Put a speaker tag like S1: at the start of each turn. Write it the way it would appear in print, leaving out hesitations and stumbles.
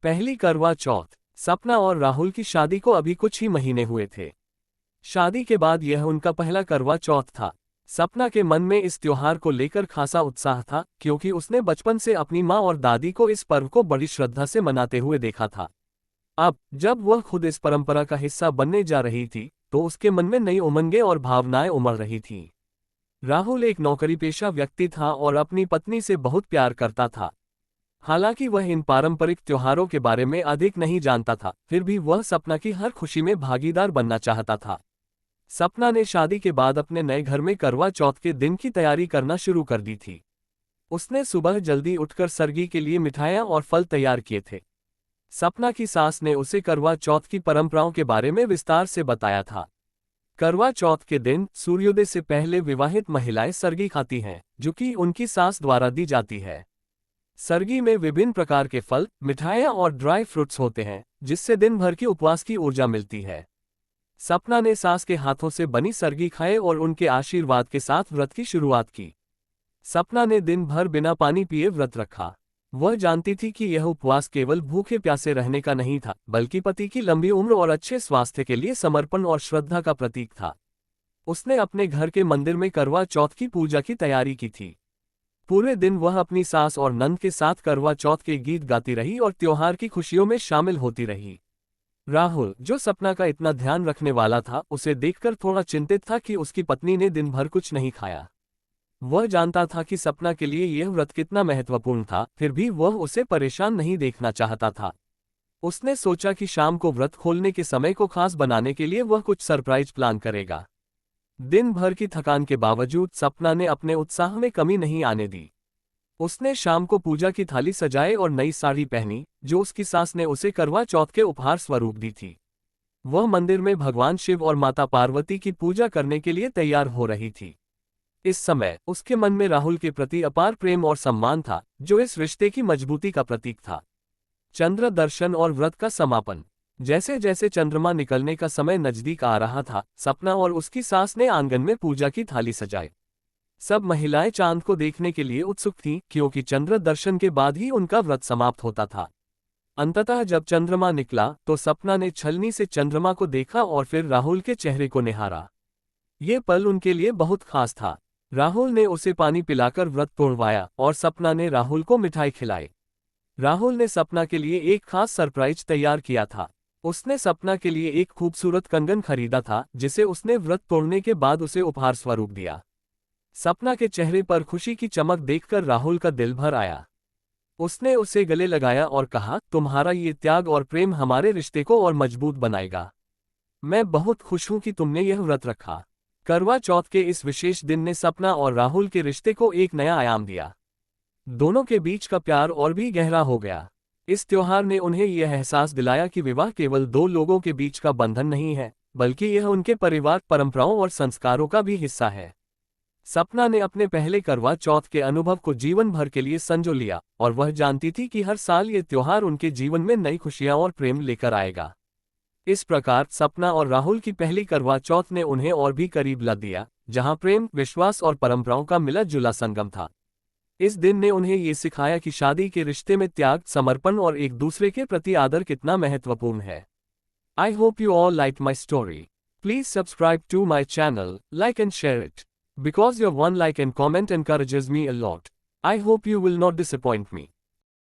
S1: पहली करवा चौथ। सपना और राहुल की शादी को अभी कुछ ही महीने हुए थे। शादी के बाद यह उनका पहला करवा चौथ था। सपना के मन में इस त्योहार को लेकर खासा उत्साह था, क्योंकि उसने बचपन से अपनी माँ और दादी को इस पर्व को बड़ी श्रद्धा से मनाते हुए देखा था। अब जब वह खुद इस परंपरा का हिस्सा बनने जा रही थी, तो उसके मन में नई उमंगें और भावनाएं उमड़ रही थीं। राहुल एक नौकरी पेशा व्यक्ति था और अपनी पत्नी से बहुत प्यार करता था। हालांकि वह इन पारंपरिक त्योहारों के बारे में अधिक नहीं जानता था, फिर भी वह सपना की हर खुशी में भागीदार बनना चाहता था। सपना ने शादी के बाद अपने नए घर में करवा चौथ के दिन की तैयारी करना शुरू कर दी थी। उसने सुबह जल्दी उठकर सरगी के लिए मिठाइयाँ और फल तैयार किए थे। सपना की सास ने उसे करवा चौथ की परंपराओं के बारे में विस्तार से बताया था। करवा चौथ के दिन सूर्योदय से पहले विवाहित महिलाएं सरगी खाती हैं, जो कि उनकी सास द्वारा दी जाती है। सरगी में विभिन्न प्रकार के फल, मिठाइयाँ और ड्राई फ्रूट्स होते हैं, जिससे दिन भर की उपवास की ऊर्जा मिलती है। सपना ने सास के हाथों से बनी सरगी खाए और उनके आशीर्वाद के साथ व्रत की शुरुआत की। सपना ने दिन भर बिना पानी पिए व्रत रखा। वह जानती थी कि यह उपवास केवल भूखे प्यासे रहने का नहीं था, बल्कि पति की लंबी उम्र और अच्छे स्वास्थ्य के लिए समर्पण और श्रद्धा का प्रतीक था। उसने अपने घर के मंदिर में करवा चौथ की पूजा की तैयारी की थी। पूरे दिन वह अपनी सास और नंद के साथ करवा चौथ के गीत गाती रही और त्योहार की खुशियों में शामिल होती रही। राहुल, जो सपना का इतना ध्यान रखने वाला था, उसे देखकर थोड़ा चिंतित था कि उसकी पत्नी ने दिन भर कुछ नहीं खाया। वह जानता था कि सपना के लिए यह व्रत कितना महत्वपूर्ण था, फिर भी वह उसे परेशान नहीं देखना चाहता था। उसने सोचा कि शाम को व्रत खोलने के समय को खास बनाने के लिए वह कुछ सरप्राइज प्लान करेगा। दिन भर की थकान के बावजूद सपना ने अपने उत्साह में कमी नहीं आने दी। उसने शाम को पूजा की थाली सजाई और नई साड़ी पहनी, जो उसकी सास ने उसे करवा चौथ के उपहार स्वरूप दी थी। वह मंदिर में भगवान शिव और माता पार्वती की पूजा करने के लिए तैयार हो रही थी। इस समय उसके मन में राहुल के प्रति अपार प्रेम और सम्मान था, जो इस रिश्ते की मजबूती का प्रतीक था। चंद्र दर्शन और व्रत का समापन। जैसे जैसे चंद्रमा निकलने का समय नजदीक आ रहा था, सपना और उसकी सास ने आंगन में पूजा की थाली सजाई। सब महिलाएं चांद को देखने के लिए उत्सुक थीं, क्योंकि चंद्र दर्शन के बाद ही उनका व्रत समाप्त होता था। अंततः जब चंद्रमा निकला, तो सपना ने छलनी से चंद्रमा को देखा और फिर राहुल के चेहरे को निहारा। ये पल उनके लिए बहुत खास था। राहुल ने उसे पानी पिलाकर व्रत तोड़वाया और सपना ने राहुल को मिठाई खिलाई। राहुल ने सपना के लिए एक खास सरप्राइज तैयार किया था। उसने सपना के लिए एक खूबसूरत कंगन खरीदा था, जिसे उसने व्रत तोड़ने के बाद उसे उपहार स्वरूप दिया। सपना के चेहरे पर खुशी की चमक देखकर राहुल का दिल भर आया। उसने उसे गले लगाया और कहा, तुम्हारा ये त्याग और प्रेम हमारे रिश्ते को और मजबूत बनाएगा। मैं बहुत खुश हूं कि तुमने यह व्रत रखा। करवा चौथ के इस विशेष दिन ने सपना और राहुल के रिश्ते को एक नया आयाम दिया। दोनों के बीच का प्यार और भी गहरा हो गया। इस त्योहार ने उन्हें यह एहसास दिलाया कि विवाह केवल दो लोगों के बीच का बंधन नहीं है, बल्कि यह उनके परिवार, परंपराओं और संस्कारों का भी हिस्सा है। सपना ने अपने पहले करवा चौथ के अनुभव को जीवन भर के लिए संजो लिया, और वह जानती थी कि हर साल ये त्योहार उनके जीवन में नई खुशियां और प्रेम लेकर आएगा। इस प्रकार सपना और राहुल की पहली करवा चौथ ने उन्हें और भी करीब ला दिया, जहां प्रेम, विश्वास और परंपराओं का मिला जुला संगम था। इस दिन ने उन्हें ये सिखाया कि शादी के रिश्ते में त्याग, समर्पण और एक दूसरे के प्रति आदर कितना महत्वपूर्ण है। I hope you all like my story. Please subscribe to my channel, like and share it. Because your one like and comment encourages me a lot. I hope you will not disappoint me.